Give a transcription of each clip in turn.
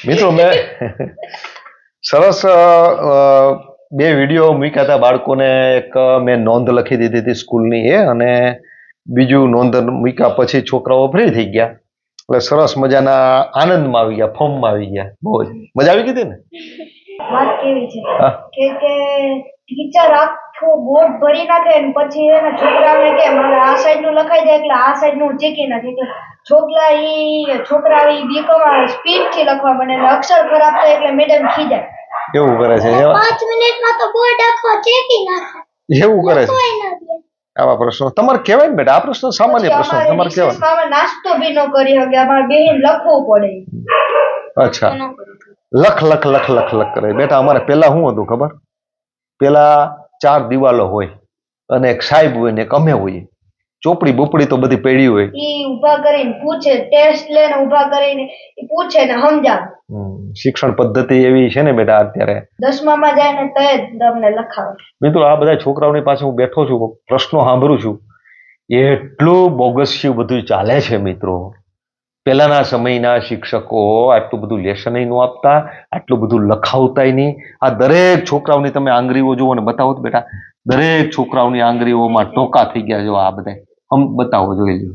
મિત્રો મેં સરસ બે વિડીયો મૂક્યા હતા બાળકોને. એક મેં નોંધ લખી દીધી હતી સ્કૂલની અને બીજું નોંધ મૂક્યા પછી છોકરાઓ ફ્રી થઈ ગયા એટલે સરસ મજાના આનંદમાં આવી ગયા, ફોર્મમાં આવી ગયા. બહુ જ મજા આવી ગઈ હતી ને. વાત કેવી છે કે ટીચર આખું બોર્ડ ભરી નાખે ને પછી એના છોકરાઓને કે મારે આ સાઈડ નું લખાઈ દે એટલે આ સાઈડ નું ચેકી નાખે એટલે છોકરા બીકોમાં સ્પીડ થી લખવા મને અક્ષર ખરાબ થાય એટલે મેડમ ખીજાય. એવું કરે છે? 5 મિનિટમાં તો બોર્ડ આખો ચેકી નાખે. એવું કરે છે? આવા પ્રશ્નો તમારે કહેવાય ને બેટા? આ પ્રશ્ન સામાન્ય પ્રશ્ન તમારે કહેવાય. નાસ્તો બી ન કરી શકે, અમારે બેહીને લખવું પડે. અચ્છા, લખ લખ લખ લખ લખ કરે બેટા. અમારે પેલા શું હતું ખબર? પેલા 4 દિવાલો હોય અને એક સાહેબ હોય ને એક અમે હોઈએ. ચોપડી બોપડી તો બધી પડી હોય. ઈ ઊભા કરીને પૂછે, ટેસ્ટ લઈને ઊભા કરીને પૂછે ને સમજાવે. શિક્ષણ પદ્ધતિ એવી છે ને બેટા અત્યારે. 10મા માં જાય ને તો તમને લખાવે. મિત્રો આ બધા છોકરાઓની પાસે હું બેઠો છું, પ્રશ્નો સાંભળું છું, એટલું બોગસ્યું બધું ચાલે છે મિત્રો. પહેલાના સમયના શિક્ષકો આટલું બધું લેસન ન આપતા, આટલું બધું લખાવતાય નહીં. આ દરેક છોકરાઓની તમે આંગળીઓ જુઓ ને બતાવો તો બેટા, દરેક છોકરાઓની આંગળીઓમાં ટોકા થઈ ગયા. જો આ બધા બતાવો, જોઈ લો,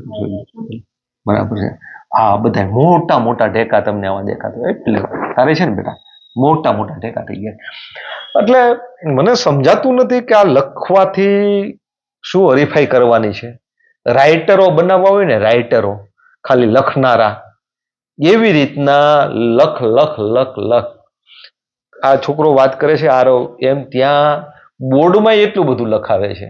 બરાબર છે? હા, બધા મોટા મોટા ઢેકા તમને આમાં દેખાતો. એટલે તારે છે ને બેટા મોટા મોટા ઢેકા થઈ ગયા. એટલે મને સમજાતું નથી કે આ લખવાથી શું હરીફાઈ કરવાની છે. રાઇટરો બનાવવા હોય ને, રાઇટરો ખાલી લખનારા, એવી રીતના લખ લખ લખ લખ. આ છોકરો વાત કરે છે આરો એમ, ત્યાં બોર્ડમાં એટલું બધું લખાવે છે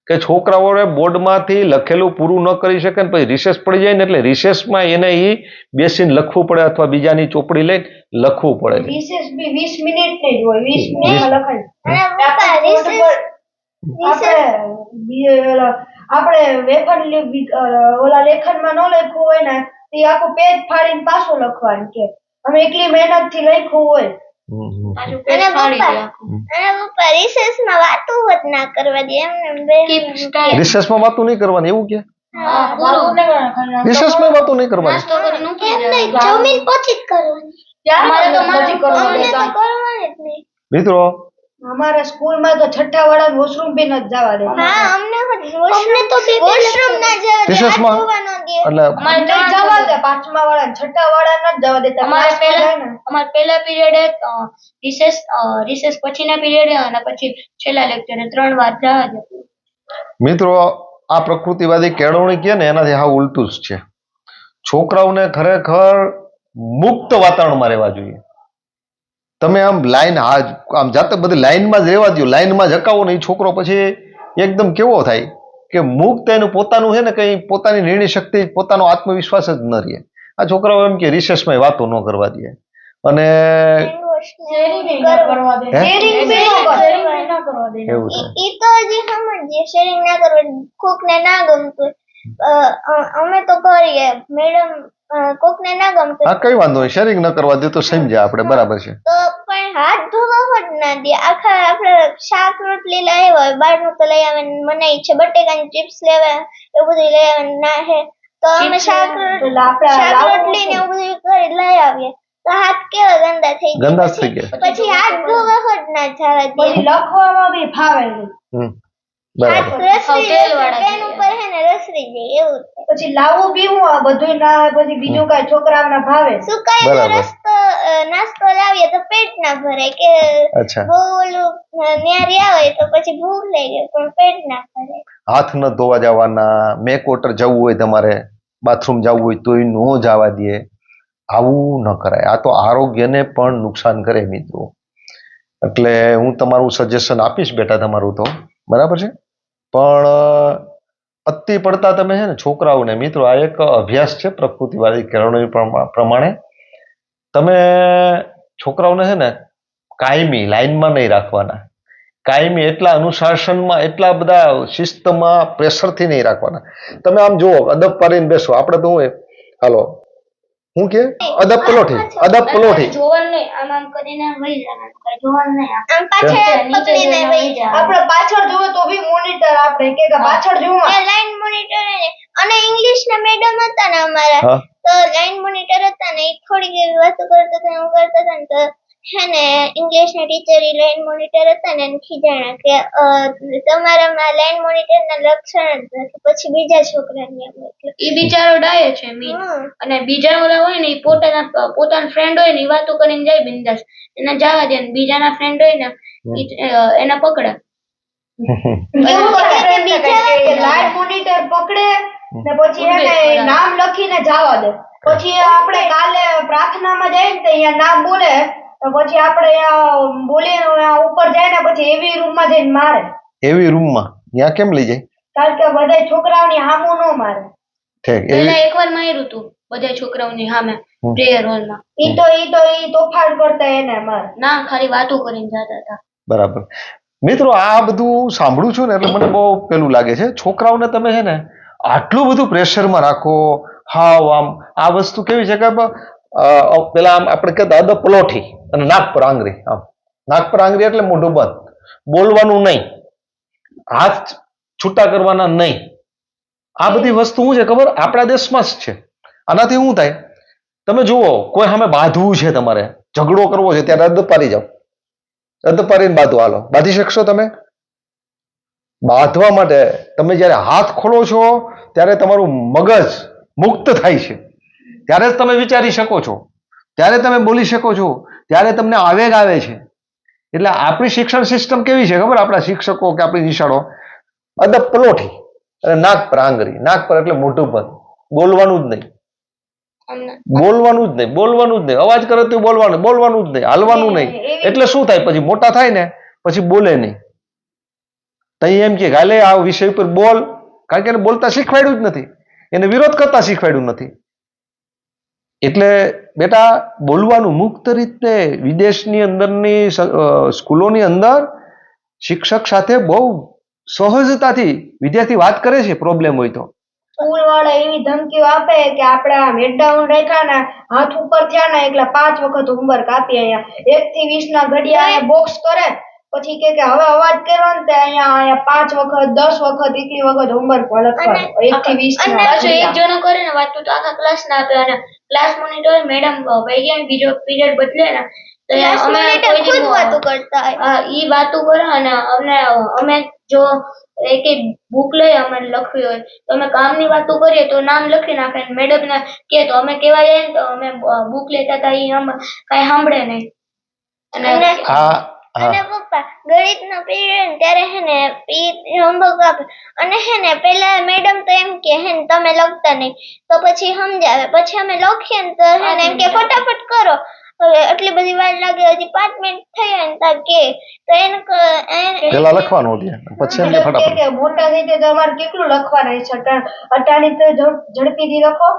કે છોકરાઓને બોર્ડમાંથી લખેલું પૂરું ન કરી શકે ને પછી રિસેસ પડી જાય ને એટલે રિસેસમાં એને બેસીને લખવું પડે અથવા બીજાની ચોપડી લઈને લખવું પડે. રિસેસ બી 20 મિનિટ ની જ હોય, 20 મિનિટમાં લખાય. આપણે વેફર ઓલા લેખનમાં ન લખ્યું હોય ને એ આખું પેજ ફાડીને પાછું લખવાનું કે અમે એટલી મહેનત થી લખ્યું હોય. રિસેસમાં વાતો જ ના કરવા દે એમ. રિસેસમાં વાતો નહીં કરવાની એવું કે? રિસેસમાં વાતો નહીં કરવાની. જમીન પછી જ કરવાની. મિત્રો અમારા સ્કૂલમાં તો 6ઠ્ઠા વાળા વોશરૂમ બી ન જવા દે. હા, અમને તો વોશરૂમ ના જવા દે. રિસેસમાં એટલે અમારે નહીં જવા દે. 5મા વાળા 6ઠ્ઠા વાળા ન જવા દે. અમાર પહેલા પીરિયડ રિસેસ પછીના પીરિયડ અને પછી છેલ્લા લેક્ચરે 3 વાર જવા દે. મિત્રો આ પ્રકૃતિવાદી કેળવણી કે ને એનાથી હા ઉલટું જ છે. છોકરાઓને ખરેખર મુક્ત વાતાવરણમાં રહેવા જોઈએ. તમે આમ લાઈન આમ જાતે બધી લાઈનમાં જ રહેવા દો, લાઈનમાં જ હકાવો ને એ છોકરો પછી એકદમ કેવો થાય કે મુક્ત એનું પોતાનું છે ને કંઈ પોતાની નિર્ણય શક્તિ, પોતાનો આત્મવિશ્વાસ જ ન રહે. આ છોકરાઓ એમ કે રિસેસમાં વાતો ન કરવા દે અને કોકને ના ગમતું અમે તો કરીએ મેડમ, કોકને ના ગમતું. હા, કઈ વાંધો નહીં, શેરિંગ ન કરવા દે તો સમજ્યા આપણે, બરાબર છે. તો પણ હાથ ધોવા જ ના દે. આખા આપણે શાક રોટલી લાવ્યા હોય બહારનું તો લઈ આવે, મનાઈ છે બટેકાની ચિપ્સ લેવા એવું બધું લઈ આવે ના હે તો અમે શાક રોટલી ને એવું બધું કરી લઈ આવીએ તો હાથ કેવા ગંદા થઈ ગયા. પછી હાથ ધોવા જ ના જવા દે. લખવામાં બી ફાવે. પછી લાવવું પીવું આ બધું ના, પછી બીજું કઈ છોકરાઓને ભાવે. સુકાયેલો નાસ્તો લાવીએ તો પેટ ના ભરાય કે બહુ ઓલું ન્યારી આવે તો પછી ભૂખ લાગે પણ પેટ ના ભરાય. હાથ ન ધોવા જવાના, મેક વોટર જવું હોય તમારે, બાથરૂમ જવું હોય તોય ન જવા દે. આવું ન કરાય. આ તો આરોગ્યને પણ નુકસાન કરે મિત્રો. એટલે હું તમારું સજેશન આપીશ બેટા તમારું તો બરાબર છે, પણ અતિ પડતા તમે છે ને છોકરાઓને, મિત્રો આ એક અભ્યાસ છે પ્રકૃતિવાદી કેળવણી પ્રમાણે, તમે છોકરાઓને છે ને કાયમી લાઈનમાં નહીં રાખવાના, કાયમી એટલા અનુશાસનમાં, એટલા બધા શિસ્તમાં પ્રેશરથી નહીં રાખવાના. તમે આમ જુઓ, અદબ પાડીને બેસો. આપણે તો હું હાલો હું કે અદબ પલોઠી, અદબ પલોઠી જોવાનું નહીં, આમ આમ કરીને વહી જવાનું, જોવાનું નહીં. આમ પાછળ પકડીને વહી જવાનું. આપણે પાછળ જોવે તો બી મોનિટર આપણે કે પાછળ જોવા લાઈન મોનિટર અને ઇંગ્લિશ ના મેડમ હતા ને અમારા, તો લાઈન મોનિટર હતા ને એ થોડી વાતો કરતા હતા, હું કરતા હતા ને તો હે ને ઇંગ્લિશના ટીચર લાઈન મોનિટર હતા ને એને ખીજાણા કે તમારામાં લાઈન મોનિટરના લક્ષણ જ નથી. પછી બીજા છોકરાને એમ એટલે ઈ બિચારો ડાયો છે મીન. અને બીજા ઓલા હોય ને ઈ પોતાના ફ્રેન્ડ હોય ને ઈ વાતો કરીને જાય બિંદાસ. એને જવા દે ને બીજાના ફ્રેન્ડ હોય ને એને પકડે. લાઈવ મોનિટર પકડે ને પછી એને નામ લખીને જવા દે. પછી આપણે કાલે પ્રાર્થનામાં જાય ને તો અહીંયા નામ બોલે તો પછી આપણે અહીંયા બોલીને ઉપર જાય ને પછી એવી રૂમમાં જઈને મારે. એવી રૂમમાં ત્યાં કેમ લઈ જાય? કારણ કે બધા છોકરાઓની સામું ન મારે. ઠીક. પેલા એકવાર માર્યું તું બધા છોકરાઓની સામે પ્રેયર હોલમાં. ઈ તોફાન કરતા એને મારે. ના ખાલી વાતો કરીને જતા હતા. બરાબર. મિત્રો આ બધું સાંભળું છું ને એટલે મને બહુ પેલું લાગે છે. છોકરાઓને તમે છે ને આટલું બધું પ્રેશરમાં રાખો. હાવ આમ આ વસ્તુ કેવી છે કે પેલા આમ આપણે કહેતા અદ પલોઠી અને નાક પર આંગળી. આમ નાક પર આંગળી એટલે મોઢું બંધ, બોલવાનું નહીં, હાથ છૂટા કરવાના નહીં. આ બધી વસ્તુ શું છે ખબર? આપણા દેશમાં જ છે. આનાથી શું થાય? તમે જુઓ, કોઈ સામે બાંધવું છે, તમારે ઝઘડો કરવો છે, ત્યારે અદ પારી જાઓ. અદ પારીને બાંધો, હાલો બાંધી શકશો તમે? બાંધવા માટે તમે જ્યારે હાથ ખોલો છો ત્યારે તમારું મગજ મુક્ત થાય છે. ત્યારે જ તમે વિચારી શકો છો, ત્યારે તમે બોલી શકો છો, ત્યારે તમને આવેગ આવે છે. એટલે આપણી શિક્ષણ સિસ્ટમ કેવી છે ખબર? આપણા શિક્ષકો કે આપણી નિશાળો અદબ પલોઠી અને નાક પર આંગળી. નાક પર એટલે મોઢું બંધ, બોલવાનું જ નહીં, બોલવાનું જ નહીં, બોલવાનું જ નહીં. અવાજ કરે તો બોલવાનું જ નહીં, હાલવાનું નહીં. એટલે શું થાય? પછી મોટા થાય ને પછી બોલે નહીં. તઈ એમ કે હાલે આ વિષય ઉપર બોલ, કારણ કે એને બોલતા શીખવાડ્યું જ નથી, એને વિરોધ કરતા શીખવાડ્યું નથી. એટલે બેટા બોલવાનું મુક્ત રીતે વિદેશની અંદરની સ્કૂલોની અંદર શિક્ષક સાથે બહુ સહજતાથી વિદ્યાર્થી વાત કરે છે પ્રોબ્લેમ હોય તો. સ્કૂલ વાળા એવી ધમકીઓ આપે કે આપણે હેડ ડાઉન રાખ્યા ને હાથ ઉપર થયા ને એટલે 5 વખત હોમવર્ક આપીએ. અહીંયા 1 થી 20 ના ઘડિયા બોક્સ કરે પછી કે હવે અવાજ કર્યો ને તે અહીંયા 5 વખત 10 વખત એટલી વખત હોમવર્ક લખવાનું 1 થી 20 ના. પાછો એક જણો કરે ને વાત તો આખા ક્લાસ ના આપે. અને ક્લાસ મોનિટર મેડમ ભાઈ ગયા બીજો પીરિયડ બદલે ને તો અમે ખુદ વાતો કરતા હોય. ઈ વાતો કરે અને અમે જો એક બુક લઈ અમે લખવી હોય તો અમે કામની વાતો કરીએ તો નામ લખી નાખે. મેડમ ને કે તો અમે કેવા જાય ને તો અમે બુક લેતા હતા ઈ કઈ સાંભળે નહીં. અને પપ્પા ગણિતનો પીરિયડ ત્યારે હે ને હોમવર્ક આપે અને હે ને પેલા મેડમ તો એમ કે હે ને તમે લખતા નહીં તો પછી સમજાવે. પછી અમે લખીએ ને તો હે ને એમ કે ફટાફટ કરો. એટલી બધી વાર લાગે, હજી 5 મિનિટ થઈ ને તાર કે તો એને પેલા લખવાનું હતું પછી એમ કે ફટાફટ મોટા થઈ તો તમારે કેટલું લખવાનું છે? અટાણી તો ઝડપીથી લખો.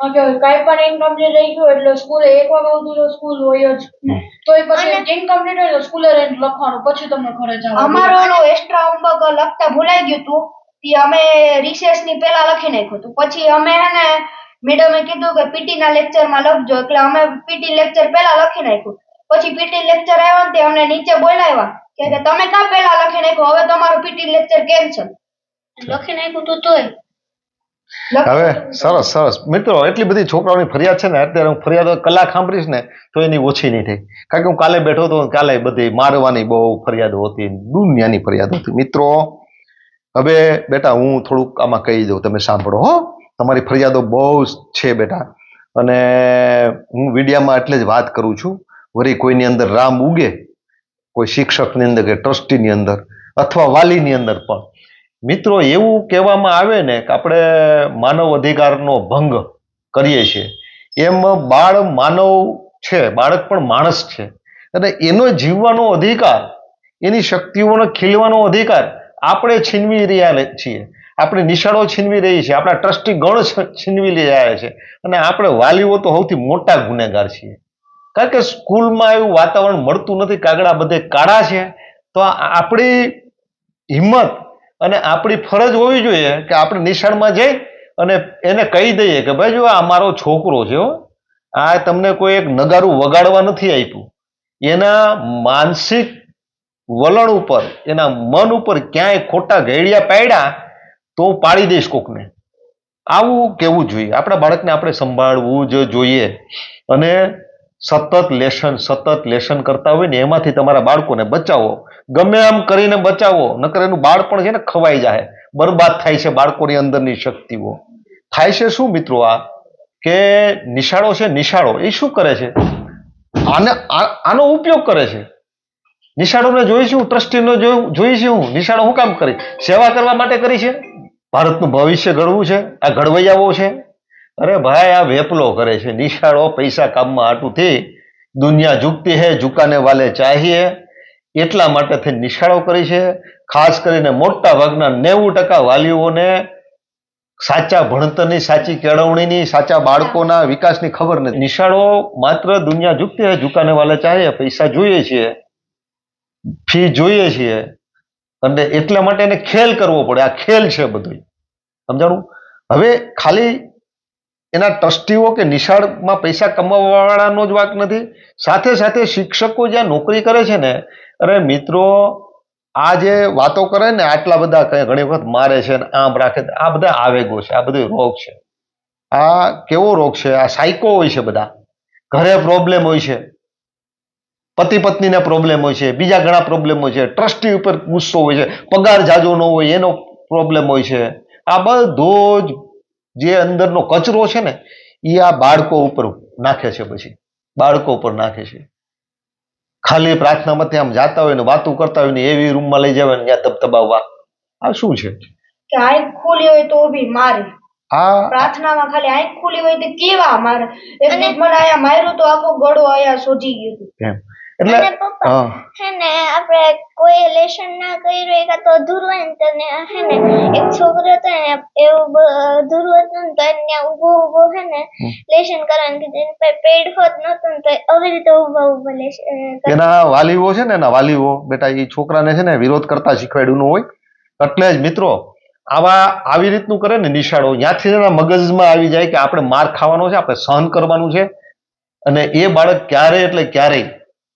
કાંઈ પણ ઇનકમ્પ્લીટ રહી ગયું એટલે સ્કૂલે 1 વાગ્યા સુધી સ્કૂલ હોય જ. તોય પછી ઇનકમ્પ્લીટ હોય તો સ્કૂલે રહીને લખવાનું, પછી તમને ઘરે જવાનું. અમારો ઓલો એક્સ્ટ્રા હોમવર્ક લખતા ભૂલાઈ ગયું હતું તે અમે રિસેસ ની પેલા લખી નાખ્યું હતું. પછી અમે હે ને મેડમે કીધું કે પીટી ના લેક્ચર માં લખજો એટલે અમે પીટી લેક્ચર પેલા લખી નાખ્યું. પછી પીટી લેક્ચર આવ્યો ને અમને નીચે બોલાવ્યા કે તમે કાં પેલા લખી નાખ્યું, હવે તમારું પીટી લેક્ચર કેન્સલ. લખી નાખ્યું તો તોય હવે સરસ સરસ. મિત્રો એટલી બધી છોકરાઓની ફરિયાદ છે ને, અત્યારે હું ફરિયાદ કલાક સાંભળીશ ને તો એની ઓછી નહીં થઈ. કારણ કે હું કાલે બેઠો હતો, કાલે બધી મારવાની બહુ ફરિયાદો હતી, દુનિયાની ફરિયાદો હતી. મિત્રો હવે બેટા હું થોડુંક આમાં કહી દઉં, તમે સાંભળો હો. તમારી ફરિયાદો બહુ છે બેટા, અને હું વિડીયામાં એટલે જ વાત કરું છું. વળી કોઈની અંદર રામ ઉગે, કોઈ શિક્ષકની અંદર કે ટ્રસ્ટીની અંદર અથવા વાલીની અંદર પણ. મિત્રો એવું કહેવામાં આવે ને કે આપણે માનવ અધિકારનો ભંગ કરીએ છીએ, એમ બાળ માનવ છે, બાળક પણ માણસ છે, અને એનો જીવવાનો અધિકાર, એની શક્તિઓનો ખીલવાનો અધિકાર આપણે છીનવી રહ્યા છીએ. આપણે નિશાળો છીનવી રહી છે, આપણા ટ્રસ્ટી ગણ છીનવી રહ્યા છે, અને આપણે વાલીઓ તો સૌથી મોટા ગુનેગાર છીએ. કારણ કે સ્કૂલમાં એવું વાતાવરણ મળતું નથી, કાગડા બધે કાળા છે. તો આપણી હિંમત અને આપણી ફરજ હોવી જોઈએ કે આપણે નિશાળમાં જઈ અને એને કહી દઈએ કે ભાઈ જો આ મારો છોકરો છે, આ તમને કોઈ એક નગારું વગાડવા નથી આપ્યું, એના માનસિક વલણ ઉપર, એના મન ઉપર ક્યાંય ખોટા ઘેડિયા પાડ્યા તો પાડી દઈશ કોકને. આવું કેવું જોઈએ. આપણા બાળકને આપણે સંભાળવું જ જોઈએ. અને સતત લેશન કરતા હોય ને એમાંથી તમારા બાળકોને બચાવો. ગમે આમ કરીને બચાવો, નકર એનું બાળપણ છે ને ખવાઈ જાય, બરબાદ થાય છે બાળકોની અંદરની શક્તિઓ. થાય છે શું મિત્રો? આ કે નિશાળો છે, નિશાળો એ શું કરે છે? આનો ઉપયોગ કરે છે. નિશાળોને જોઈશું, ટ્રસ્ટીનો જોઈશું. નિશાળો શું કામ કરી? સેવા કરવા માટે કરી છે. ભારતનું ભવિષ્ય ઘડવું છે, આ ઘડવૈયાઓ છે. અરે ભાઈ, આ વેપલો કરે છે. નિશાળો પૈસા કામમાં આટુંથી દુનિયા ઝુકતી હે, ઝુકાને વાલે ચાહીએ એટલા માટે થઈ નિશાળો કરી છે. ખાસ કરીને મોટા ભાગના 90% વાલીઓને સાચા ભણતરની, સાચી કેળવણીની, સાચા બાળકોના વિકાસની ખબર નથી. નિશાળો માત્ર દુનિયા ઝુકતી હે, ઝુકાને વાલે ચાહીએ, પૈસા જોઈએ છીએ, ફી જોઈએ છીએ, અને એટલા માટે એને ખેલ કરવો પડે. આ ખેલ છે બધું, સમજાણું? હવે ખાલી એના ટ્રસ્ટીઓ કે નિશાળમાં પૈસા કમાવાવાળાનો જ વાંક નથી. સાથે સાથે શિક્ષકો જ્યાં નોકરી કરે છે ને, અરે મિત્રો, આ જે વાતો કરે ને, આટલા બધા ઘણી વખત મારે છે ને આમ રાખે, આ બધા આવેગો છે, આ બધો રોગ છે. આ કેવો રોગ છે? આ સાયકો હોય છે બધા. ઘરે પ્રોબ્લેમ હોય છે, પતિ પત્નીને પ્રોબ્લેમ હોય છે, બીજા ઘણા પ્રોબ્લેમ હોય છે, ટ્રસ્ટી ઉપર ગુસ્સો હોય છે, પગાર જાજો ન હોય એનો પ્રોબ્લેમ હોય છે. આ બધો જ જે અંદરનો કચરો છે ને એ આ બાળકો ઉપર નાખે છે. પછી બાળકો ઉપર નાખે છે. ખાલી પ્રાર્થનામાંથી આમ જાતા હોય ને વાતો કરતા હોય ને એવી રૂમમાં લઈ જવાય ને ત્યાં તબતબાવવા. આ શું છે? કે આંખ ખુલી હોય તો બી મારે. આ પ્રાર્થનામાં ખાલી આંખ ખુલી હોય તો કેવા મારે. એક દિવસ મને આયા માર્યું તો આખો ગળો આયા સોજી ગયું હતું. એમ એટલે અને પપ્પા હે ને આપણે કોઈ લેશન ના કર્યું હોય કાં તો અધૂરું હોય ને તને હે ને એક છોકરો હતો ને એવું અધૂરું હતું ને તો એને ઊભો હે ને લેશન કરવાનું કીધું. એની પાસે પેડ હોત નતું ને તો આવી રીતે ઊભા લેશન એના વાલીઓ છે ને, એના વાલીઓ બેટા એ છોકરાને છે ને વિરોધ કરતા શીખવાડ્યું ન હોય. એટલે જ મિત્રો આવી રીતનું કરે ને નિશાળો, ત્યાંથી એના મગજમાં આવી જાય કે આપણે માર ખાવાનો છે, આપણે સહન કરવાનું છે. અને એ બાળક ક્યારેય એટલે ક્યારેય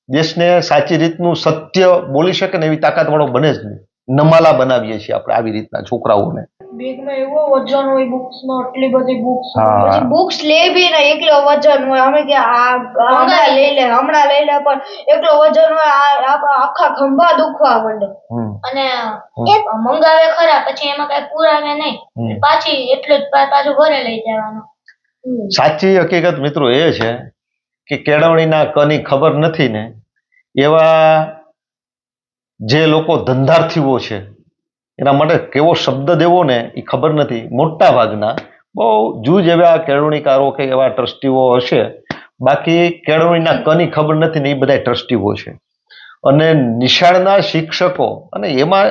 દેશને સાચી રીતનું સત્ય બોલી શકે ને એવી તાકાતવાળો બને જ નહીં. નમાલા બનાવીએ છીએ આપણે આવી રીતના છોકરાઓને. બેગમાં એવો વજન હોય, બુક્સમાં આટલી બધી બુક્સ. હા, બુક્સ લેવી ને એકલો વજન હોય. અમે કે હમણાં લઈ લે પણ એકલો વજન હોય, આખા ખંભા દુખવા માંડે. અને મંગાવે ખરા, પછી એમાં કઈ પુરાવે નહીં, પાછી એટલું જ પાછું ઘરે લઈ જવાનું. સાચી હકીકત મિત્રો એ છે કે કેળવણીના કની ખબર નથી ને એવા જે લોકો ધંધાર્થીઓ છે એના માટે કેવો શબ્દ દેવો ને એ ખબર નથી. મોટા ભાગના બહુ જૂજ એવા કેળવણીકારો કે એવા ટ્રસ્ટીઓ હશે, બાકી કેળવણીના કની ખબર નથી ને એ બધા ટ્રસ્ટીઓ છે. અને નિશાળના શિક્ષકો, અને એમાં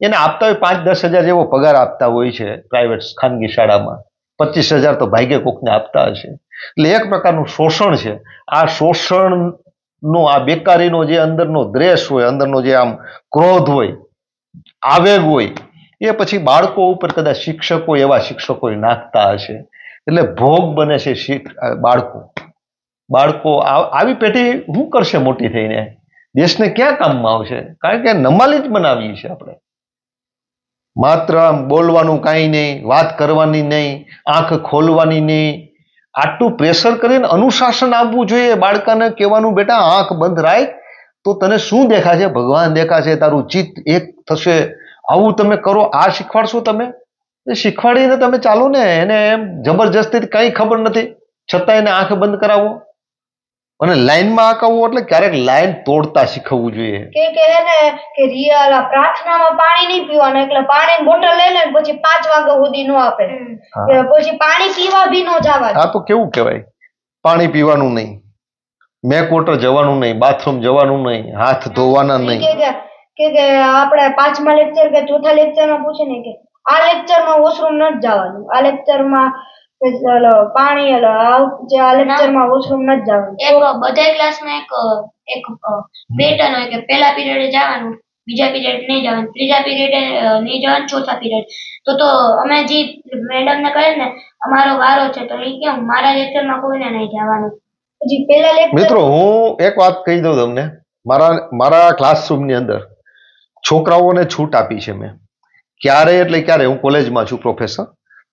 એને આપતા હોય 5-10 હજાર જેવો પગાર આપતા હોય છે પ્રાઇવેટ ખાનગી શાળામાં. 25,000 તો ભાગ્ય કોકને આપતા હશે. એટલે એક પ્રકારનું શોષણ છે. આ શોષણનો, આ બેકારીનો જે અંદરનો દ્વેષ હોય, અંદરનો જે આમ ક્રોધ હોય, આવેગ હોય, એ પછી બાળકો ઉપર કદાચ શિક્ષકો, એવા શિક્ષકો નાખતા હશે. એટલે ભોગ બને છે બાળકો. આવી પેઢી શું કરશે મોટી થઈને? દેશને ક્યાં કામમાં આવશે? કારણ કે નમાલી જ બનાવીએ છીએ આપણે. માત્ર આમ બોલવાનું કાંઈ નહીં, વાત કરવાની નહીં, આંખ ખોલવાની નહીં. આટલું પ્રેશર કરીને અનુશાસન આપવું જોઈએ. બાળકાને કહેવાનું બેટા આંખ બંધ રાખ, તો તને શું દેખાશે? ભગવાન દેખાશે, તારું ચિત્ત એક થશે. આવું તમે કરો, આ શીખવાડશો તમે? શીખવાડીને તમે ચાલો ને. એને એમ જબરજસ્તી કંઈ ખબર નથી છતાં એને આંખ બંધ કરાવો અને લાઈનમાં આંકાવવું. એટલે ક્યારેક લાઈન તોડતા શીખવવું જોઈએ. કે એને કે રિયલ પ્રાર્થનામાં પાણી નહીં પીવાનું, એટલે પાણીની બોટલ લઈ લે પછી 5 વાગ્યા સુધી ન આપે. પછી પાણી પીવા બી ન જવા. આ તો કેવું કહેવાય? પાણી પીવાનું નહીં, મેક વોટર જવાનું નહીં, બાથરૂમ જવાનું નહીં, હાથ ધોવાના નહીં. કે આપણે 5મા લેક્ચર કે 4થા લેક્ચરમાં પૂછે ને કે આ લેક્ચરમાં વોશરૂમ નથી જવાનું, આ લેક્ચરમાં પાણી આ લેક્ચરમાં વોશરૂમ નથી જવાનું. એક બધા ક્લાસમાં એક પેટર્ન હોય કે પહેલા પીરિયડે જવાનું, બીજા પીરિયડ નહીં જવાનું, ત્રીજા પીરિયડે નહીં જવાનું, ચોથા પીરિયડ તો અમે જે મેડમને કહે ને અમારો વારો છે તો એ કેમ મારા લેક્ચરમાં કોઈને નહીં જવાનું. પછી પહેલા લેક્ચર મિત્રો હું એક વાત કહી દઉં તમને. મારા ક્લાસરૂમની અંદર છોકરાઓને છૂટ આપી છે મેં. ક્યારે એટલે ક્યારે, હું કોલેજમાં છું પ્રોફેસર,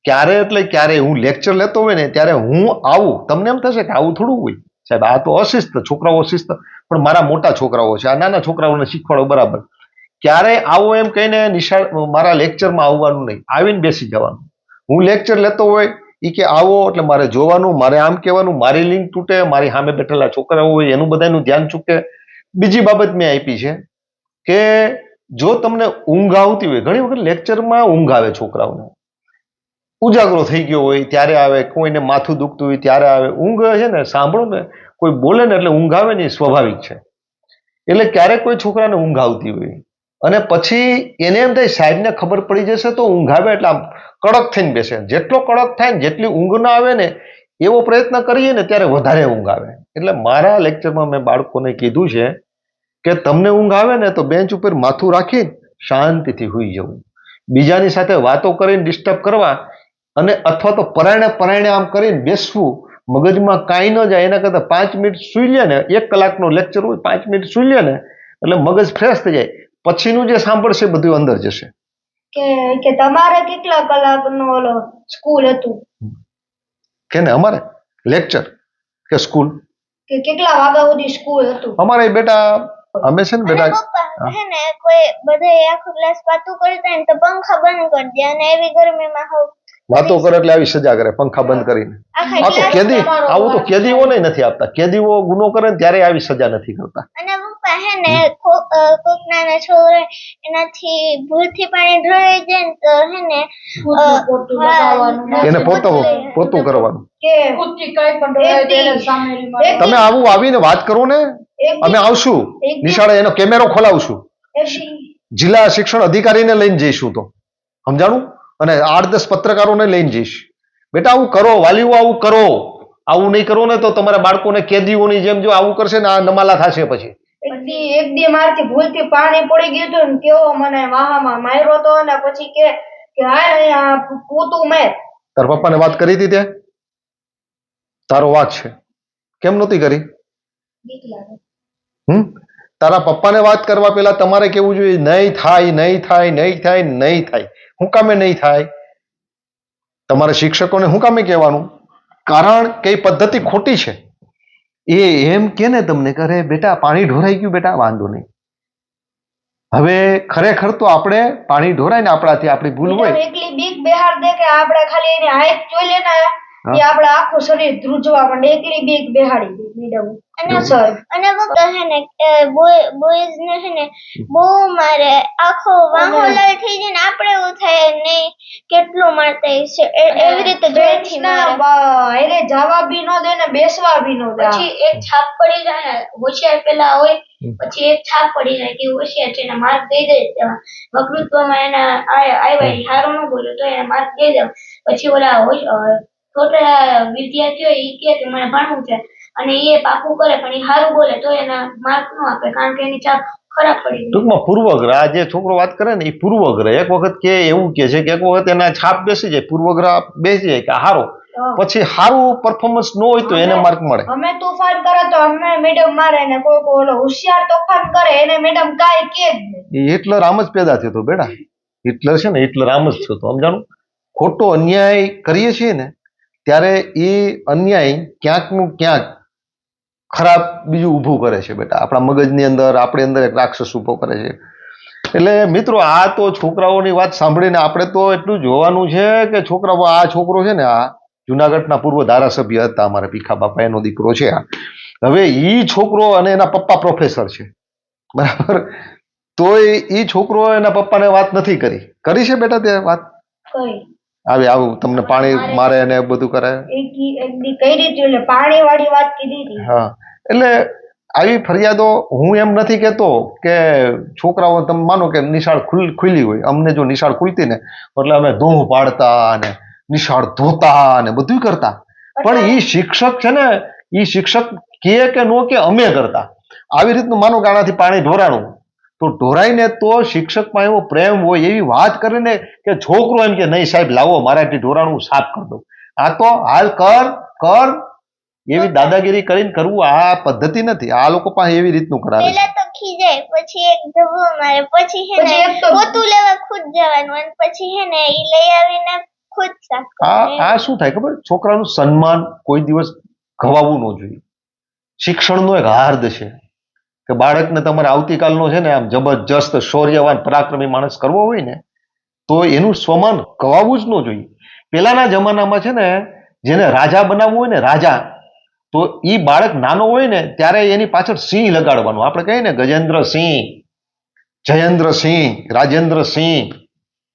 ક્યારે એટલે ક્યારે હું લેક્ચર લેતો હોય ને ત્યારે હું આવું. તમને એમ થશે કે આવું થોડું હોય, સાહેબ આ તો અશિસ્ત, છોકરાઓ શિસ્ત, પણ મારા મોટા છોકરાઓ છે, આ નાના છોકરાઓને શીખવાડો બરાબર. ક્યારેય આવો એમ કહીને મારા લેક્ચરમાં આવવાનું નહીં, આવીને બેસી જવાનું. હું લેક્ચર લેતો હોય એ કે આવો એટલે મારે જોવાનું, મારે આમ કહેવાનું, મારી લિંક તૂટે, મારી સામે બેઠેલા છોકરાઓ હોય એનું બધાનું ધ્યાન ચૂકે. બીજી બાબત મેં આપી છે કે જો તમને ઊંઘ આવતી હોય, ઘણી વખત લેક્ચરમાં ઊંઘ આવે છોકરાઓને, ઉજાગરો થઈ ગયો હોય ત્યારે આવે, કોઈને માથું દુખતું હોય ત્યારે આવે. ઊંઘ છે ને, સાંભળો ને, કોઈ બોલે ને એટલે ઊંઘ આવે ને એ સ્વાભાવિક છે. એટલે ક્યારેક કોઈ છોકરાને ઊંઘ આવતી હોય અને પછી એને એમ થાય સાહેબને ખબર પડી જશે તો ઊંઘ આવે એટલે આમ કડક થઈને બેસે. જેટલો કડક થાય ને, જેટલી ઊંઘ ના આવે ને એવો પ્રયત્ન કરીએ ને ત્યારે વધારે ઊંઘ આવે. એટલે મારા લેક્ચરમાં મેં બાળકોને કીધું છે કે તમને ઊંઘ આવે ને તો બેન્ચ ઉપર માથું રાખીને શાંતિથી સૂઈ જવું. બીજાની સાથે વાતો કરીને ડિસ્ટર્બ કરવા અને અથવા તો પરાયણે આમ કરીને બેસવું, મગજમાં કાંઈ ન જાય એના કરતાં 5 મિનિટ સૂઈ લે ને, 1 કલાકનો લેક્ચર હોય 5 મિનિટ સૂઈ લે ને એટલે મગજ ફ્રેશ થઈ જાય. પછીનું જે સાંભળશે બધું અંદર જશે. કે તમારે કેટલા કલાકનો ઓલો સ્કૂલ હતું? કે ને અમારે લેક્ચર કે સ્કૂલ કે કેટલા વાગ્યા સુધી સ્કૂલ હતું? અમારે બેટા અમે છે ને અને બેટા પપ્પા હે ને કોઈ બધે આખો ક્લાસ વાતું કરતા હોય ને તો પંખા બંધ કરી દે, અને એવી ગરમીમાં હાવ વાતો કરે એટલે આવી સજા કરે પંખા બંધ કરીને. આખા આ તો class કેદી, આવું તો કેદીઓને નથી આપતા. કેદીઓ ગુનો કરે ને ત્યારે આવી સજા નથી કરતા. અને પપ્પા હે ને કોક નાના છોકરા એનાથી ભૂલથી પાણી ઢોળાઈ જાય ને તો હે ને પોતું લગાવવાનું. એને પોતું કરવાનું. કે ખુદથી કઈ પણ ઢોળાય તો એને સામેની મારે. તમે આવું આવીને વાત કરો ને, અમે આવશું નિશાળે, એનો કેમેરો ખોલાવશું, જિલ્લા શિક્ષણ અધિકારીને લઈને જઈશું તો સમજાણું, અને 8-10 પત્રકારોને લઈને જઈશ. બેટા આવું કરો, વાલીઓ આવું કરો. આવું નહીં કરો ને તો તમારા બાળકોને કેદીઓની જેમ જો આવું કરશે ને આ નમાલા થશે. પછી એક દી મારથી ભૂલથી પાણી પડી ગયું હતું ને કેવો મને વાહામાં માર્યો હતો ને પછી કે હાય અહીંયા પૂતું મેં. તાર પપ્પાને વાત કરી હતી તે? તારો વાત છે, કેમ નહોતી કરી? બીક લાગે. તારા પપ્પાને વાત કરવા પહેલા તમારે કેવું જોઈએ, નહીં થાય, નહીં થાય, નહીં થાય, નહીં થાય. શું કામે નહીં થાય? તમારે શિક્ષકોને શું કામે કહેવાનું? કારણ કે એ પદ્ધતિ ખોટી છે. એ એમ કે ને તમને કરે બેટા પાણી ઢોરાઈ ગયું, બેટા વાંધો નહીં. હવે ખરેખર તો આપણે પાણી ઢોરાય ને આપણાથી, આપણી ભૂલ હોય. એકલી બીક બેહાર દે કે આપણે ખાલી એની હાઈટ જોઈ લે ને એ આપણે આખું શરીર ધ્રુજવા માંડે. એકલી બીક બેહાડી દે મેડમ. અને પપ્પા હે ને બોયઝ ને હે ને બહુ મારે, આખો વાહો લાલ થઈ જાય ને આપણે એવું થાય નહીં કેટલું મારતા છે એવી રીતે જોરથી મારે. એને જવા બી ન દે ને બેસવા બી ન દે. પછી એક છાપ પડી જાય ને, હોશિયાર પેલા હોય પછી એક છાપ પડી જાય કે હોશિયાર છે, એને માર્ક દઈ દે. વકૃત્વમાં એના આવ્યા સારું ન બોલ્યો તો એને માર્ક દઈ દે. પછી ઓલા છોટા વિદ્યાર્થીઓ એ કે મને ભણવું છે અને એ પાકું કરે પણ એ સારું બોલે તો એના માર્ક ન આપે, કારણ કે એની છાપ ખરાબ પડી ગઈ. ટૂંકમાં પૂર્વગ્રહ, આ જે છોકરો વાત કરે ને એ પૂર્વગ્રહ. એક વખત કે એવું કે છે કે એક વખત એના છાપ બેસી જાય, પૂર્વગ્રહ બેસી જાય કે હારો, પછી સારું પરફોર્મન્સ ન હોય તો એને માર્ક મળે. અમે તોફાન કરે તો અમને મેડમ મારે ને કોઈ ઓલો હોશિયાર તોફાન કરે એને મેડમ કાંઈ કે જ નહીં. હિટલર આમ જ પેદા થયો હતો બેટા. હિટલર છે ને, હિટલર આમ જ થયો હતો. સમજાણું? ખોટો અન્યાય કરીએ છીએ ને ત્યારે એ અન્યાય ક્યાંકનું ક્યાંક ખરાબ બીજું ઊભું કરે છે બેટા. આપણા મગજની અંદર, આપણી અંદર એક રાક્ષસ ઊભો કરે છે. એટલે મિત્રો આ તો છોકરાઓની વાત સાંભળીને આપણે તો એટલું જોવાનું છે કે છોકરાઓ, આ છોકરો છે ને, આ જુનાગઢના પૂર્વ ધારાસભ્ય હતા અમારા ભીખા બાપા, એનો દીકરો છે આ. હવે ઈ છોકરો અને એના પપ્પા પ્રોફેસર છે, બરાબર? તોય ઈ છોકરો એના પપ્પાને વાત નથી કરી. કરી છે બેટા તે વાત? આવું તમને પાણી મારે અને બધું કરે. પાણી વાળી વાત કીધી હતી. હા, એટલે આવી ફરિયાદો હું એમ નથી કહેતો કે છોકરાઓ, તમે માનો કે નિશાળ ખુલ્લી હોય, અમને જો નિશાળ ખુલતી ને એટલે અમે ધૂમ પાડતા અને નિશાળ ધોતા અને બધું કરતા. પણ ઈ શિક્ષક છે ને, ઈ શિક્ષક કે નો કે અમે કરતા. આવી રીતનું માનો કે આનાથી પાણી ઢોરાણું તો ઢોરાઈને તો શિક્ષકમાં એવો પ્રેમ હોય, એવી વાત કરે ને કે છોકરો એમ કે નહીં સાહેબ લાવો મારાથી ઢોરાણું સાફ કરી દો. આ તો હાલ કર એવી દાદાગીરી કરીને કરવું આ પદ્ધતિ નથી. આ લોકો પાસે એવી રીતનું કરાવે છે. પેલા તો ખીજાય, પછી એક ધબ્બો મારે, પછી હે ને પોતું લેવા ખુદ જવાનું, અને પછી હે ને ઈ લઈ આવીને ખુદ સાફ કરે. આ શું થાય ખબર? છોકરાનું સન્માન કોઈ દિવસ ગવાવું ન જોઈએ. શિક્ષણનો એક હાર્દ છે કે બાળકને તમારે આવતીકાલનો છે ને આમ જબરજસ્ત શૌર્યવાન પરાક્રમી માણસ કરવો હોય ને તો એનું સ્વમાન ગવાવું જ ન જોઈએ. પહેલાના જમાનામાં છે ને જેને રાજા બનાવવું હોય ને રાજા, તો એ બાળક નાનો હોય ને ત્યારે એની પાછળ સિંહ લગાડવાનું. આપણે કહીએ ને ગજેન્દ્રસિંહ, જયેન્દ્રસિંહ, રાજેન્દ્રસિંહ.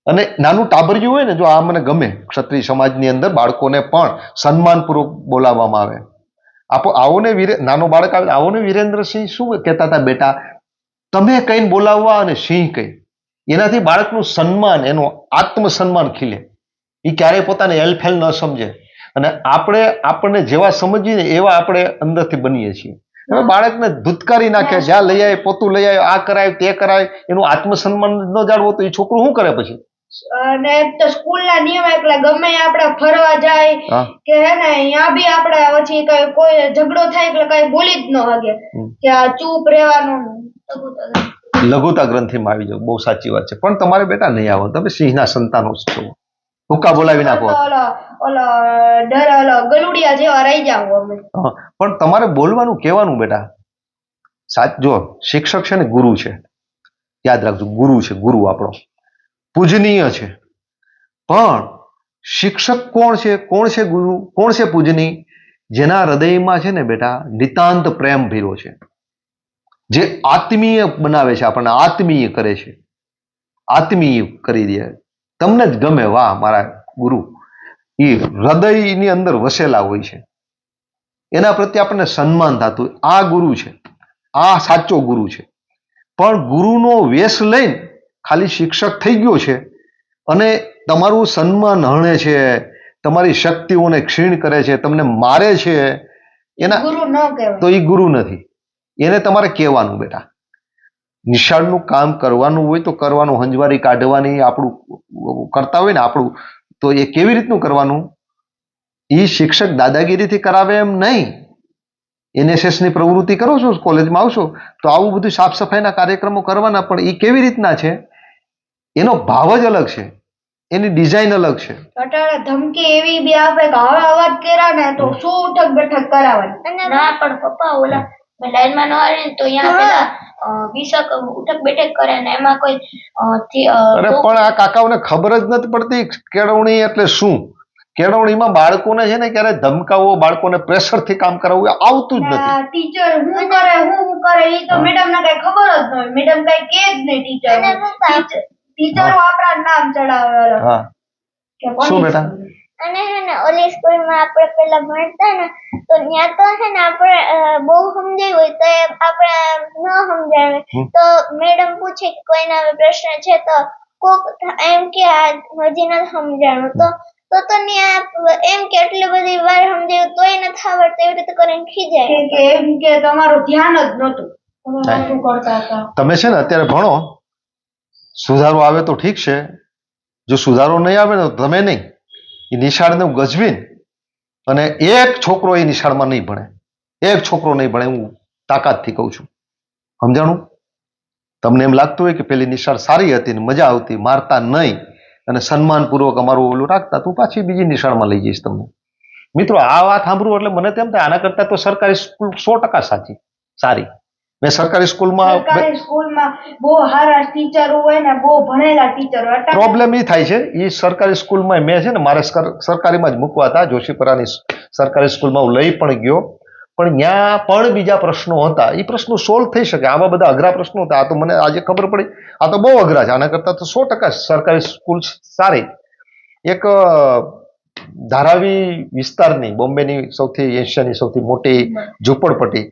અને નાનું ટાબરિયું હોય ને, જો આ મને ગમે, ક્ષત્રિય સમાજની અંદર બાળકોને પણ સન્માનપૂર્વક બોલાવવામાં આવે. આવો ને નાનો બાળક આવે, આવો ને વિરેન્દ્રસિંહ, શું કહેતા હતા બેટા, તમે કહીને બોલાવવા અને સિંહ કહી, એનાથી બાળકનું સન્માન, એનું આત્મસન્માન ખીલે. એ ક્યારેય પોતાને એલફેલ ન સમજે. અને આપણને જેવા સમજીએ ને એવા આપણે અંદરથી બનીએ છીએ. હવે બાળકને ધુતકારી નાખે, જ્યાં લઈ આવે પોતું લઈ આવે, આ કરાય તે કરાય, એનું આત્મસન્માન ન જાળવો તો એ છોકરું શું કરે પછી? અને એક તો સ્કૂલના નિયમ એટલે ગમે આપણે ફરવા જાય કે હે ને અહીંયા બી આપણે પછી કઈ કોઈ ઝઘડો થાય એટલે કઈ બોલી જ ન હગે કે આ ચૂપ રહેવાનું. લઘુતા ગ્રંથિમાં આવી જાવ, બહુ સાચી વાત છે. પણ તમારે બેટા નહીં આવો, તમે સિંહના સંતાનો જ છો. હુક્કા બોલાવી નાખો, ગલુડિયા જેવા રહી જાવ અમે. પણ તમારે બોલવાનું, કહેવાનું બેટા. જો શિક્ષક છે ને ગુરુ છે, યાદ રાખજો, ગુરુ છે, ગુરુ આપણો પૂજનીય છે. પણ શિક્ષક કોણ છે? કોણ છે ગુરુ? કોણ છે પૂજનીય? જેના હૃદયમાં છે ને બેટા નિતાંત પ્રેમ ભીરો છે, જે આત્મીય બનાવે છે, આપણને આત્મીય કરે છે, આત્મીય કરી દે, તમને જ ગમે, વાહ મારા ગુરુ. એ હૃદયની અંદર વસેલા હોય છે, એના પ્રત્યે આપણને સન્માન થતું હોય. આ ગુરુ છે, આ સાચો ગુરુ છે. પણ ગુરુનો વેશ લઈને ખાલી શિક્ષક થઈ ગયો છે અને તમારું સન્માન હણે છે, તમારી શક્તિઓને ક્ષીણ કરે છે, તમને મારે છે, એના ગુરુ ન કહેવાય. તો એ ગુરુ નથી. એને તમારે કહેવાનું બેટા, નિશાળનું કામ કરવાનું હોય તો કરવાનું, હંજવારી કાઢવાની આપણું કરતા હોય ને આપણું, તો એ કેવી રીતનું કરવાનું? એ શિક્ષક દાદાગીરીથી કરાવે એમ નહીં. NSS ની પ્રવૃત્તિ કરો છો, કોલેજમાં આવશો તો આવું બધું સાફ સફાઈના કાર્યક્રમો કરવાના, પણ એ કેવી રીતના છે? એનો ભાવ જ અલગ છે, એની ડિઝાઇન અલગ છે. અટાણે ધમકી એવી બી આપે કે હવે અવાજ કર્યા ને તો શું ઉઠક બેઠક કરાવવાની. ના પણ પપ્પા ઓલા લાઈનમાં ન આવે ને તો અહીંયા પેલા વિષક ઉઠક બેઠક કરે ને એમાં કોઈ અરે પણ આ કાકાઓને ખબર જ નથી પડતી કેળવણી એટલે શું. કેળવણીમાં બાળકોને છે ને ક્યારે ધમકાવો, બાળકોને પ્રેશરથી કામ કરાવવું આવતું જ નથી. ટીચર શું કરે એ તો મેડમ ને કઈ ખબર જ ન હોય. મેડમ કઈ કે જ નહીં ટીચરો આપણા નામ ચડાવે. હા, શું બેટા? અને હે ને ઓલી સ્કૂલમાં આપણે પેલા ભણતા ને તો ત્યાં તો હે ને આપણે બહુ સમજાયું હોય તો આપણે ન સમજાવે તો મેડમ પૂછે કે કોઈના પ્રશ્ન છે તો કોક એમ કે આ હજી નથી સમજાણું તો ત્યાં એમ કે એટલી બધી વાર સમજાયું તોય નથી આવડતું, એવી રીતે કરીને ખીજાય કે એમ કે તમારું ધ્યાન જ નહોતું. તમે છે ને અત્યારે ભણો, સુધારો આવે તો ઠીક છે, જો સુધારો નહીં આવે ને તો તમે નહીં. એ નિશાળને ગજવીને અને એક છોકરો એ નિશાળમાં નહીં ભણે, એક છોકરો નહીં ભણે, હું તાકાતથી કહું છું. સમજાણું? તમને એમ લાગતું હોય કે પેલી નિશાળ સારી હતી ને મજા આવતી, મારતા નહીં અને સન્માનપૂર્વક અમારું ઓલું રાખતા, તું પાછી બીજી નિશાળમાં લઈ જઈશ તમને. મિત્રો આ વાત સાંભળવું એટલે મને તેમ થાય આના કરતા તો સરકારી સ્કૂલ 100% સારી. મેં સરકારી સ્કૂલમાં બહુ સારા ટીચરો હોય ને, બહુ ભણેલા ટીચરો. પ્રોબ્લેમ એ થાય છે, એ સરકારી સ્કૂલમાં મેં છે ને મારે સરકારીમાં જ મૂકવા હતા, જોશીપરાની સરકારી સ્કૂલમાં હું લઈ પણ ગયો, પણ ત્યાં પણ બીજા પ્રશ્નો હતા. એ પ્રશ્નો સોલ્વ થઈ શકે. આવા બધા અઘરા પ્રશ્નો હતા. આ તો મને આજે ખબર પડી, આ તો બહુ અઘરા છે. આના કરતા તો 100% સરકારી સ્કૂલ સારી. એક ધારાવી વિસ્તારની, બોમ્બેની એશિયાની સૌથી મોટી ઝૂંપડપટ્ટી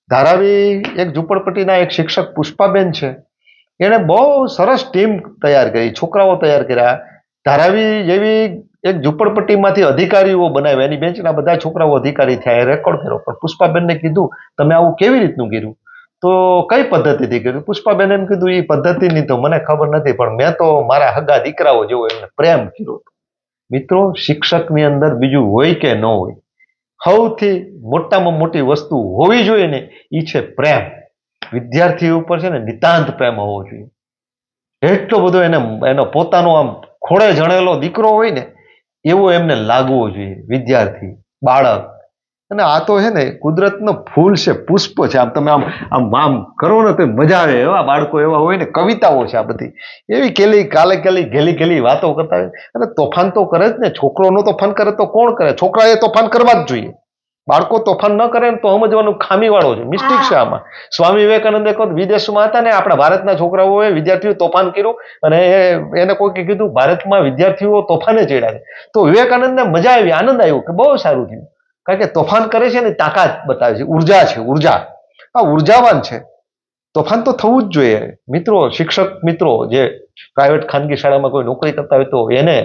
ધારાવી, એક ઝૂંપડપટ્ટીના એક શિક્ષક પુષ્પાબેન છે, એણે બહુ સરસ ટીમ તૈયાર કરી, છોકરાઓ તૈયાર કર્યા. ધારાવી જેવી એક ઝૂંપડપટ્ટીમાંથી અધિકારીઓ બનાવ્યા, એની બેન્ચના બધા છોકરાઓ અધિકારી થયા, એ રેકોર્ડ કર્યો. પણ પુષ્પાબેનને કીધું તમે આવું કેવી રીતનું કર્યું, તો કઈ પદ્ધતિથી કર્યું? પુષ્પાબેન એમ કીધું એ પદ્ધતિની તો મને ખબર નથી, પણ મેં તો મારા હગા દીકરાઓ જેવો એમને પ્રેમ કર્યો. મિત્રો, શિક્ષકની અંદર બીજું હોય કે ન હોય, સૌથી મોટામાં મોટી વસ્તુ હોવી જોઈએ ને એ છે પ્રેમ. વિદ્યાર્થી ઉપર છે ને નિતાંત પ્રેમ હોવો જોઈએ. એટલો બધો એનો પોતાનો આમ ખોળે જણેલો દીકરો હોય ને એવો એમને લાગવો જોઈએ. વિદ્યાર્થી, બાળક અને આ તો છે ને કુદરતનો ફૂલ છે, પુષ્પ છે. આમ તમે આમ આમ આમ કરો ને તો મજા આવે. એવા બાળકો એવા હોય ને, કવિતાઓ છે આ બધી, એવી ઘેલી ઘેલી વાતો કરતા હોય. અને તોફાન તો કરે જ ને. છોકરોનો તોફાન કરે તો કોણ કરે? છોકરાએ તોફાન કરવા જ જોઈએ. બાળકો તોફાન ન કરે ને તો સમજવાનું ખામીવાળો છે, મિસ્ટેક છે આમાં. સ્વામી વિવેકાનંદે કહ્યું વિદેશમાં હતા ને આપણા ભારતના છોકરાઓએ વિદ્યાર્થીઓ તોફાન કર્યું અને એને કોઈકે કીધું ભારતમાં વિદ્યાર્થીઓ તોફાને ચડ્યા છે. તો વિવેકાનંદને મજા આવી, આનંદ આવ્યો કે બહુ સારું થયું. કારણ કે તોફાન કરે છે ને તાકાત બતાવે છે, ઉર્જા છે, ઉર્જા. આ ઉર્જાવાન છે. તોફાન તો થવું જ જોઈએ. મિત્રો, શિક્ષક મિત્રો જે પ્રાઇવેટ ખાનગી શાળામાં કોઈ નોકરી કરતા હોય તો એને,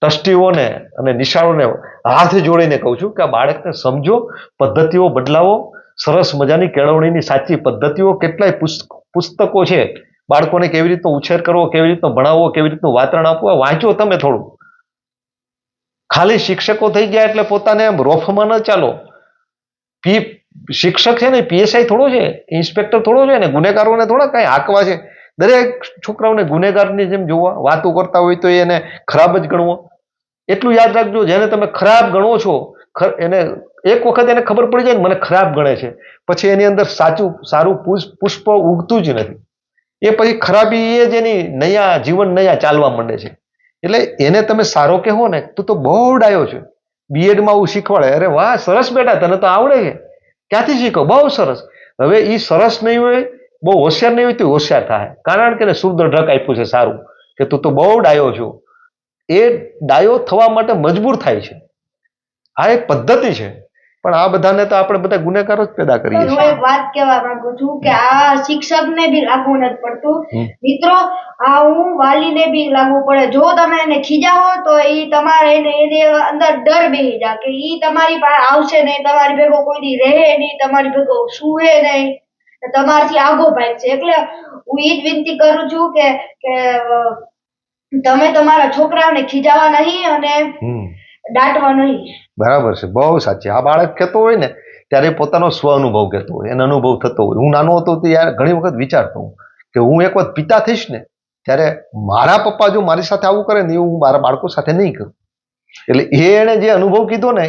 ટ્રસ્ટીઓને અને નિશાળોને હાથ જોડીને કહું છું કે આ બાળકને સમજો, પદ્ધતિઓ બદલાવો. સરસ મજાની કેળવણીની સાચી પદ્ધતિઓ, કેટલાય પુસ્તકો છે. બાળકોને કેવી રીતનો ઉછેર કરવો, કેવી રીતનો ભણાવવો, કેવી રીતનું વાતાવરણ આપવું, વાંચો તમે થોડું. ખાલી શિક્ષકો થઈ ગયા એટલે પોતાને એમ રોફમાં ન ચાલો. શિક્ષક છે ને પીએસઆઈ થોડો છે, ઇન્સ્પેક્ટર થોડો છે ને ગુનેગારોને થોડા કઈ હાંકવા છે. દરેક છોકરાઓને ગુનેગારની જેમ જોવા, વાતો કરતા હોય તો એને ખરાબ જ ગણવો. એટલું યાદ રાખજો, જેને તમે ખરાબ ગણો છો એને એક વખત એને ખબર પડી જાય ને મને ખરાબ ગણે છે, પછી એની અંદર સારું પુષ્પ ઉગતું જ નથી. એ પછી ખરાબી એ જ એની નયા જીવન નયા ચાલવા માંડે છે. એટલે એને તમે સારો કહેવો ને, તું તો બહુ ડાયો છે, બીએડમાં આવું શીખવાડે, અરે વાહ સરસ બેટા તને તો આવડે છે, ક્યાંથી શીખો, બહુ સરસ. હવે એ સરસ નહીં હોય, બહુ હોશિયાર નહીં હોય તો હોશિયાર થાય, કારણ કે એને શુદ્ધઢક આપ્યું છે સારું, કે તું તો બહુ ડાયો છો. એ ડાયો થવા માટે મજબૂર થાય છે. આ એક પદ્ધતિ છે. પણ આ બધાને તો આપણે બધા ગુનેગારો જ પેદા કરીએ હું છીએ. એક વાત કહેવા માંગુ છું કે આ શિક્ષકને બી લાગુ નથી પડતું. મિત્રો, આ હું વાલીને બી લાગુ પડે. જો તમે એને ખીજાવો તો ઈ તમારે એને અંદર ડર બેસી જાય કે ઈ તમારી પાસે આવશે નહીં, તમારી ભેગો કોઈ દી રહે નહીં, તમારી ભેગો સુવે નહીં, તમારથી આગો ભાગશે. એટલે હું ઈ જ વિનંતી કરું છું કે તમે તમારા છોકરાઓને ખીજાવા નહીં અને દાટવા નહીં. બરાબર છે, બહુ સાચી. આ બાળક કહેતો હોય ને ત્યારે પોતાનો સ્વ અનુભવ કહેતો હોય, એનો અનુભવ થતો હોય. હું નાનો હતો ત્યારે ઘણી વખત વિચારતો હું કે હું એક વખત પિતા થઈશ ને ત્યારે મારા પપ્પા જો મારી સાથે આવું કરે ને એવું હું મારા બાળકો સાથે નહીં કરું. એટલે એને જે અનુભવ કીધો ને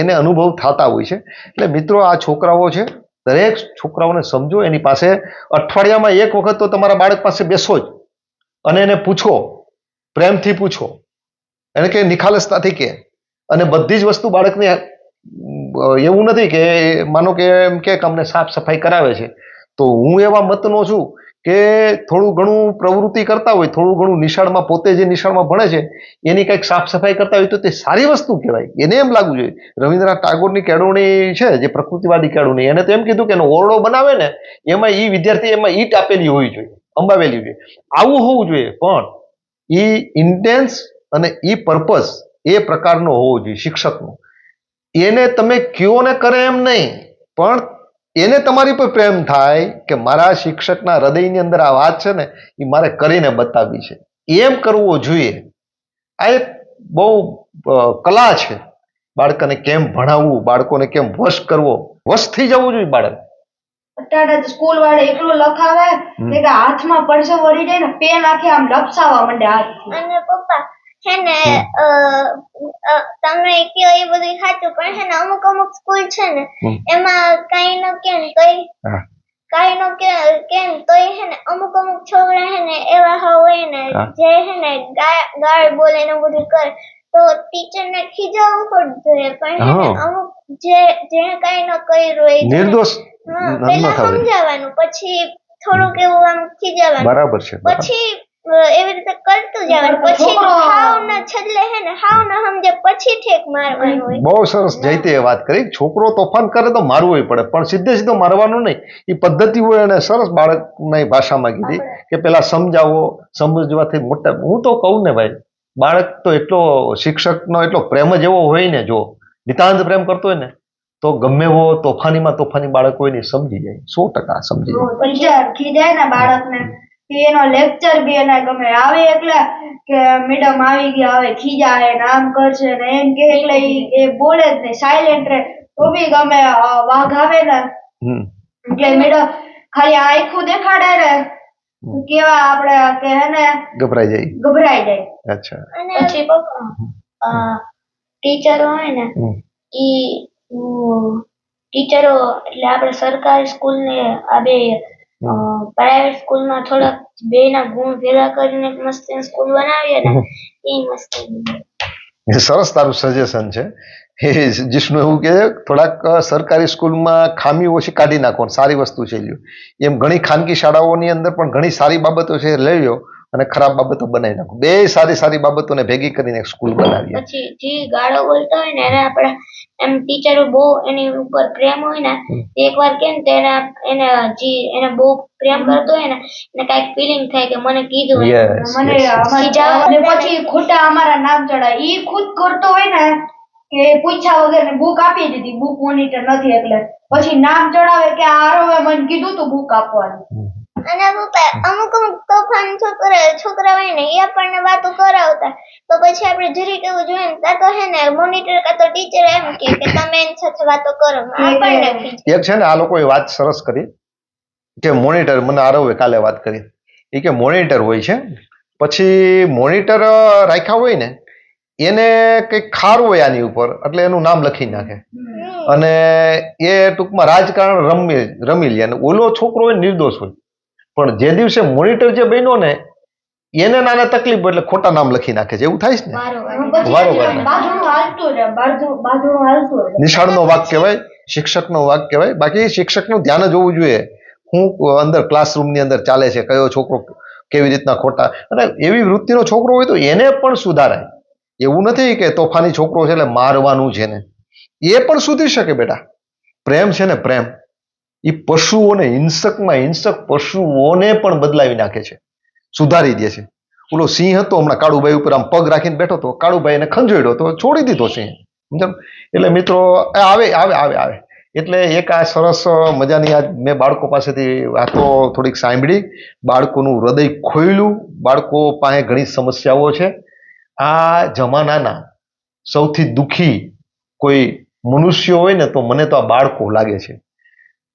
એને અનુભવ થતા હોય છે. એટલે મિત્રો, આ છોકરાઓ છે, દરેક છોકરાઓને સમજો. એની પાસે અઠવાડિયામાં એક વખત તો તમારા બાળક પાસે બેસો જ અને એને પૂછો, પ્રેમથી પૂછો, એને કે નિખાલસતાથી કે. અને બધી જ વસ્તુ બાળકને એવું નથી કે માનો કે એમ કે અમને સાફ સફાઈ કરાવે છે તો હું એવા મતનો છું કે થોડું ઘણું પ્રવૃત્તિ કરતા હોય, થોડું ઘણું નિશાળમાં પોતે જે નિશાળમાં ભણે છે એની કંઈક સાફ સફાઈ કરતા હોય તો તે સારી વસ્તુ કહેવાય. એને એમ લાગવું જોઈએ. રવિન્દ્રનાથ ટાગોરની કેળવણી છે, જે પ્રકૃતિવાદી કેળવણી, એને તો એમ કીધું કે એનો ઓરડો બનાવે ને એમાં ઈ વિદ્યાર્થી એમાં ઈટ આપેલી હોવી જોઈએ, અંબાવેલી જોઈએ. આવું હોવું જોઈએ. પણ ઈ ઇન્ટેન્સ અને ઈ પર્પઝ એ પ્રકારનો હોવો જોઈએ શિક્ષકનો. એને તમે કયો ને કરે એમ નહીં, પણ એને તમારી પર પ્રેમ થાય કે મારા શિક્ષકના હૃદયની અંદર આ વાત છે ને એ મારે કરીને બતાવવી છે, એમ કરવો જોઈએ. આ એક બહુ કલા છે. બાળકોને કેમ ભણાવવું, બાળકોને કેમ વશ કરવો, વશ થઈ જવું જોઈએ બાળક. અત્યારે સ્કૂલ વાળા એટલું લખાવે કે હાથમાં પરસો વળી જાય ને, પેન આખી આમ લપસાવા માંડે હાથથી. અને પપ્પા હે ને તમે કયો એ બધું સાચું, પણ હે ને અમુક સ્કૂલ છે ને એમાં કઈ નો કેમ તોય હે ને અમુક છોકરા હે ને એવા હોય ને જે હે ને ગાળ બોલે ને બધું કરે તો ટીચર ને ખીજાવવું પડતું જોઈએ. પણ હે ને અમુક જે કઈ ન કર્યું હોય નિર્દોષ પેલા સમજાવવાનું, પછી થોડુંક એવું આમ ખીજાવવાનું, બરાબર છે. પછી એવી રીતે કરતું જવાનું, પછી હાવ ના છેલ્લે હે ને હાવ ના સમજે પછી ઠેક મારવાનું હોય. બહુ સરસ જયતે વાત કરી. છોકરો તોફાન કરે તો મારવું પડે, પણ સીધો મારવાનું નહીં. એ પદ્ધતિ હોય એને સરસ બાળકની ભાષામાં કીધી કે પેલા સમજાવો, સમજવાથી મોટા. હું તો કહું ને ભાઈ, બાળક તો એટલો શિક્ષકનો એટલો પ્રેમ જ એવો હોય ને, જો નિતાંત પ્રેમ કરતો હોય ને તો ગમે એવો તોફાની બાળક હોય ને સમજી જાય, 100% સમજી જાય. ટીચર ખીજાય ને બાળકને, એનો લેક્ચર બી એને ગમે. આવે એટલે કે મેડમ આવી ગયા, હવે ખીજાય ને આમ કરશે ને એમ કે, એટલે એ બોલે જ નહીં, સાયલેન્ટ રહે તો બી ગમે. વાઘ આવે ને એટલે મેડમ ખાલી આખું દેખાડે ને કેવા આપણે કે હે ને ગભરાઈ જાય. અચ્છા. પછી પપ્પા ટીચર હોય ને ઈ ટીચરો એટલે આપણે સરકારી સ્કૂલ ને આ બે પ્રાઇવેટ સ્કૂલમાં થોડાક બેના ગુણ ભેગા કરીને એક મસ્ત સ્કૂલ બનાવીએ ને એ મસ્ત. એ સરસ તારું સજેશન છે. એ જીષ્ણુ એવું કહે છે થોડાક સરકારી સ્કૂલમાં ખામી ઓછી કાઢી નાખો, સારી વસ્તુ છે લ્યો. એમ ઘણી ખાનગી શાળાઓની અંદર પણ ઘણી સારી બાબતો છે લઈ લો અને ખરાબ બાબતો બનાવી નાખો. બે સારી બાબતોને ભેગી કરીને એક સ્કૂલ બનાવીએ. પછી જે ગાળો બોલતા હોય ને એને આપણે એમ ટીચરો બહુ એની ઉપર પ્રેમ હોય ને એકવાર કેમ તો એને બહુ પ્રેમ કરતો હોય ને એને કાંઈક ફિલિંગ થાય કે મને કીધું મને અને પછી ખોટા અમારા નામ ચડાય. ઈ ખુદ કરતો હોય ને કે પૂછ્યા વગર બુક આપી દીધી, બુક મોનિટર નથી એટલે પછી નામ ચડાવે કે આરોવે મને કીધું તું બુક આપવાનું. અને પપ્પા અમુક તોફાન છોકરા હોય ને એ આપણને વાતો કરાવતા તો પછી આપણે જરીક એવું જોઈએ ને ત્યાં તો હે ને મોનિટર કાં તો ટીચર એમ કે તમે એની સાથે વાતો કરો આપણને એક છે ને આ લોકોએ વાત સરસ કરી કે મોનિટર, મને આરવે કાલે વાત કરી એ કે મોનિટર હોય છે, પછી મોનિટર રાખ્યા હોય ને એને કંઈક ખારું હોય આની ઉપર એટલે એનું નામ લખી નાખે અને એ ટૂંકમાં રાજકારણ રમી લે અને ઓલો છોકરો હોય નિર્દોષ હોય. પણ જે દિવસે મોનિટર જે બન્યો ને એને નાના તકલીફ એટલે ખોટા નામ લખી નાખે છે. એવું થાય છે ને નિશાળનો વાક કહેવાય, શિક્ષકનો વાક કહેવાય. બાકી શિક્ષકનું ધ્યાન જ હોવું જોઈએ હું અંદર ક્લાસરૂમની અંદર ચાલે છે, કયો છોકરો કેવી રીતના ખોટા, અને એવી વૃત્તિનો છોકરો હોય તો એને પણ સુધારાય. એવું નથી કે તોફાની છોકરો છે એટલે મારવાનું છે ને, એ પણ સુધરી શકે બેટા. પ્રેમ છે ને પ્રેમ એ પશુઓને હિંસક પશુઓને પણ બદલાવી નાખે છે, સુધારી દે છે. ઓલો સિંહ હતો હમણાં કાળુભાઈ ઉપર આમ પગ રાખીને બેઠો હતો, કાળુભાઈ એને ખંજોડ્યો તો છોડી દીધો સિંહ. એટલે મિત્રો આવે એટલે એક આ સરસ મજાની આજ મેં બાળકો પાસેથી વાતો થોડીક સાંભળી, બાળકોનું હૃદય ખોલ્યું. બાળકો પાસે ઘણી સમસ્યાઓ છે. આ જમાનાના સૌથી દુઃખી કોઈ મનુષ્ય હોય ને તો મને તો આ બાળકો લાગે છે.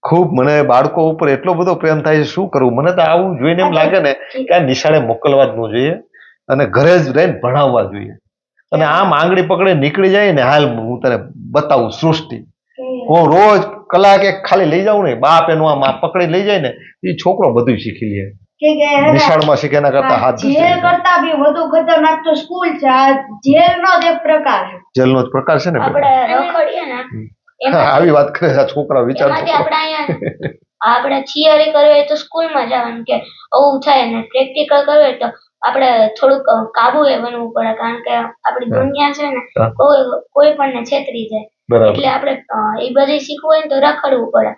ખૂબ મને બાળકો ઉપર એટલો બધો પ્રેમ થાય છે, શું કરવું. મને તો આવું જોઈને એમ લાગે ને કે આ નિશાળે મોકલવા જ ન જોઈએ અને ઘરે જ રહીને ભણાવવા જોઈએ. અને આમ આંગળી પકડે નીકળી જાય ને, હાલ હું તને બતાવું સૃષ્ટિ, હું રોજ કલાક એક ખાલી લઈ જાઉં ને, બાપ એનું આમ પકડી લઈ જાય ને એ છોકરો બધું શીખી લે. નિશાળમાં શીખે એના કરતા હાથ જેલ કરતા બી વધુ ખતરનાક તો સ્કૂલ છે. આ જેલનો જ એક પ્રકાર છે. જેલનો જ પ્રકાર છે ને. આપણે રખડીએ ને આવી વાત કરે છે છોકરા, વિચાર આપણે થિયરી કરવી હોય તો સ્કૂલમાં જવાનું કે આવું થાય ને પ્રેક્ટિકલ કરવું હોય તો આપણે થોડુંક કાબુ બનવું પડે, કારણ કે આપણી દુનિયા છે ને કોઈ પણ ને છેતરી જાય. એટલે આપણે એ બધી શીખવું હોય ને તો રખડવું પડે.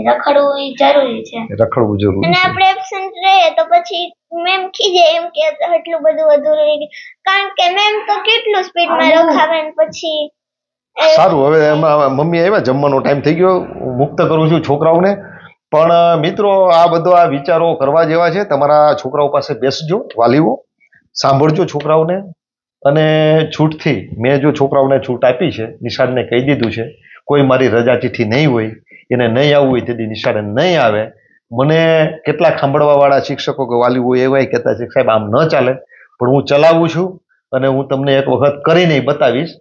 રખડવું એ જરૂરી છે. રખડવું જરૂરી અને આપણે એબ્સન્ટ રહીએ તો પછી મેમ ખીજે એમ કે આટલું બધું અધૂરું રહી ગયું, કારણ કે મેમ તો કેટલું સ્પીડમાં રખાવે ને પછી. સારું, હવે એમાં મમ્મી આવ્યા, જમવાનો ટાઈમ થઈ ગયો, હું મુક્ત કરું છું છોકરાઓને. પણ મિત્રો આ બધો આ વિચારો કરવા જેવા છે. તમારા છોકરાઓ પાસે બેસજો, વાલીઓ સાંભળજો છોકરાઓને. અને છૂટથી મેં જો છોકરાઓને છૂટ આપી છે, નિશાળને કહી દીધું છે કોઈ મારી રજા ચિઠ્ઠી નહીં હોય, એને નહીં આવવું હોય તેથી નિશાળે નહીં આવે. મને કેટલાક સાંભળવા વાળા શિક્ષકો કે વાલીઓ એવા કહેતા છે સાહેબ આમ ન ચાલે, પણ હું ચલાવું છું અને હું તમને એક વખત કરીને બતાવીશ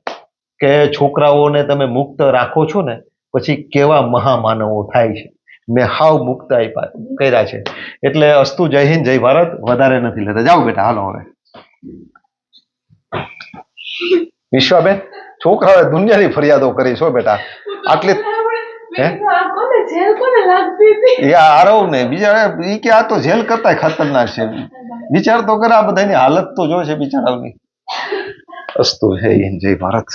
કે છોકરાઓને તમે મુક્ત રાખો છો ને પછી કેવા મહામાનવો થાય છે. મેં હાવ મુક્ત કર્યા છે. એટલે અસ્તુ, જય હિન્દ, જય ભારત. વધારે નથી લેતા, જાઓ બેટા, હાલો હવે. વિશ્વાબેન, છોકરાઓએ દુનિયાની ફરિયાદો કરી છો બેટા, આટલી આરવ ને બીજા ઈ કે આ તો જેલ કરતા ખતરનાક છે. વિચાર તો કરે, આ બધાની હાલત તો જો છે બિચારાઓની. અસ્તુ, જય હિન્દ, જય ભારત.